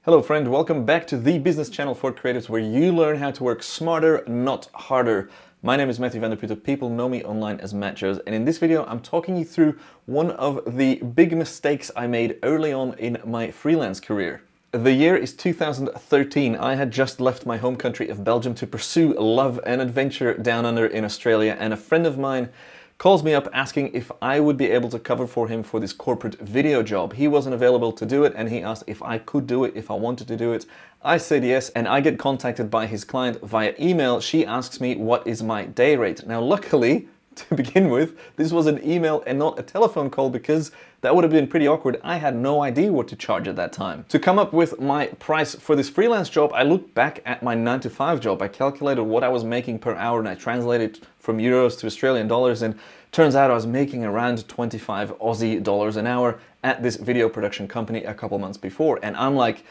Hello friend, welcome back to the business channel for creatives where you learn how to work smarter, not harder. My name is Matthew van der Putte. People know me online as Matt Joes, and in this video I'm talking you through one of the big mistakes I made early on in my freelance career. The year is 2013. I had just left my home country of Belgium to pursue love and adventure down under in Australia, and a friend of mine calls me up asking if I would be able to cover for him for this corporate video job. He wasn't available to do it and he asked if I could do it, if I wanted to do it. I said yes, and I get contacted by his client via email. She asks me what is my day rate. Now luckily, to begin with, this was an email and not a telephone call, because that would have been pretty awkward. I had no idea what to charge at that time. To come up with my price for this freelance job, I looked back at my 9-to-5 job. I calculated what I was making per hour and I translated from euros to Australian dollars, and turns out I was making around 25 Aussie dollars an hour at this video production company a couple months before. And I'm like,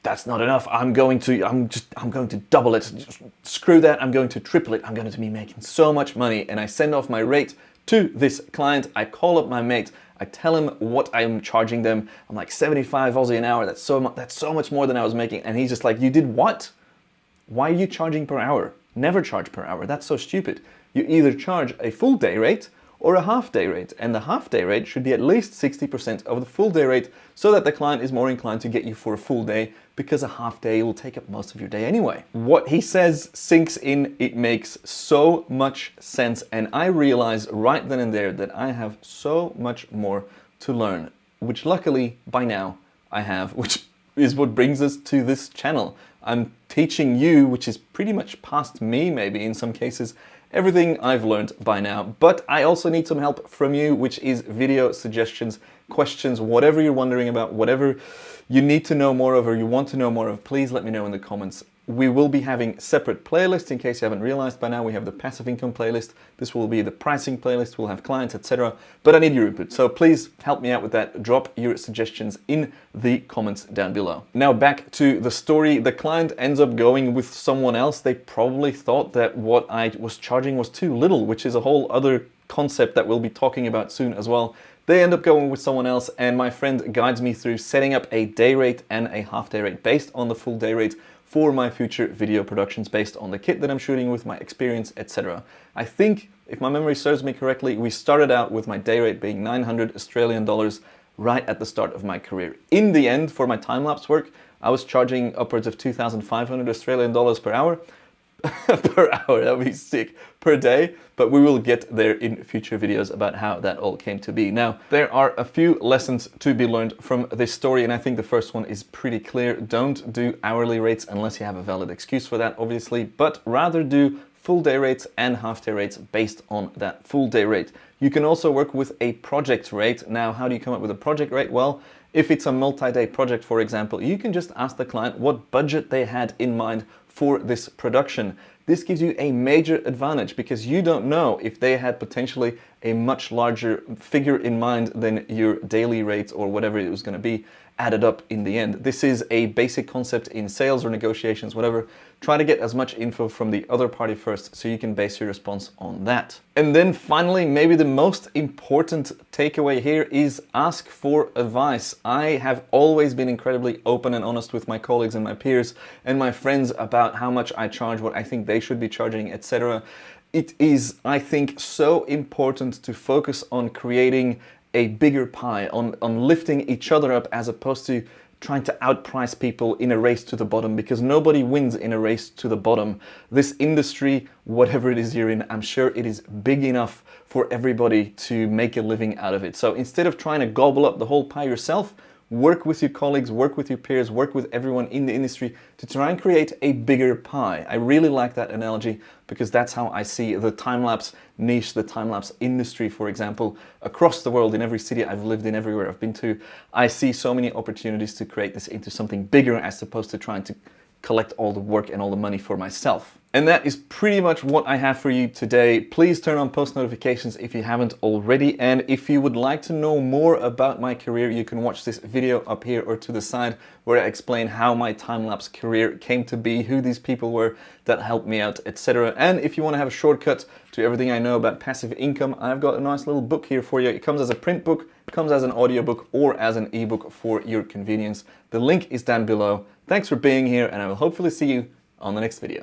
that's not enough. I'm going to double it. Just screw that. I'm going to triple it. I'm going to be making so much money. And I send off my rate to this client. I call up my mate. I tell him what I'm charging them. I'm like, 75 Aussie an hour. That's so much more than I was making. And he's just like, you did what? Why are you charging per hour? Never charge per hour. That's so stupid. You either charge a full day rate or a half day rate, and the half day rate should be at least 60% of the full day rate, so that the client is more inclined to get you for a full day, because a half day will take up most of your day anyway. What he says sinks in. It makes so much sense, and I realize right then and there that I have so much more to learn, which luckily by now I have, which is what brings us to this channel. I'm teaching you, which is pretty much past me maybe in some cases, everything I've learned by now. But I also need some help from you, which is video suggestions, questions, whatever you're wondering about, whatever you need to know more of or you want to know more of, please let me know in the comments. We will be having separate playlists. In case you haven't realized by now, we have the passive income playlist. This will be the pricing playlist. We'll have clients, etc. But I need your input, so please help me out with that. Drop your suggestions in the comments down below. Now back to the story. The client ends up going with someone else. They probably thought that what I was charging was too little, which is a whole other concept that we'll be talking about soon as well. They end up going with someone else, and my friend guides me through setting up a day rate and a half day rate based on the full day rate for my future video productions, based on the kit that I'm shooting with, my experience, etc. I think, if my memory serves me correctly, we started out with my day rate being 900 Australian dollars right at the start of my career. In the end, for my time-lapse work, I was charging upwards of 2,500 Australian dollars per hour. Per hour, that would be sick, per day, but we will get there in future videos about how that all came to be. Now, there are a few lessons to be learned from this story, and I think the first one is pretty clear. Don't do hourly rates unless you have a valid excuse for that, obviously, but rather do full day rates and half day rates based on that full day rate. You can also work with a project rate. Now, how do you come up with a project rate? Well, if it's a multi-day project, for example, you can just ask the client what budget they had in mind for this production. This gives you a major advantage, because you don't know if they had potentially a much larger figure in mind than your daily rate or whatever it was going to be added up in the end. This is a basic concept in sales or negotiations, whatever. Try to get as much info from the other party first, so you can base your response on that. And then finally, maybe the most important takeaway here is ask for advice. I have always been incredibly open and honest with my colleagues and my peers and my friends about how much I charge, what I think they should be charging, etc. It is, I think, so important to focus on creating a bigger pie, on lifting each other up, as opposed to trying to outprice people in a race to the bottom, because nobody wins in a race to the bottom. This industry, whatever it is you're in, I'm sure it is big enough for everybody to make a living out of it. So instead of trying to gobble up the whole pie yourself, work with your colleagues, work with your peers, work with everyone in the industry to try and create a bigger pie. I really like that analogy, because that's how I see the time-lapse niche, the time-lapse industry, for example, across the world, in every city I've lived in, everywhere I've been to. I see so many opportunities to create this into something bigger, as opposed to trying to collect all the work and all the money for myself. And that is pretty much what I have for you today. Please turn on post notifications if you haven't already. And if you would like to know more about my career, you can watch this video up here or to the side, where I explain how my time-lapse career came to be, who these people were that helped me out, etc. And if you want to have a shortcut to everything I know about passive income, I've got a nice little book here for you. It comes as a print book comes as an audiobook or as an ebook for your convenience. The link is down below. Thanks for being here, and I will hopefully see you on the next video.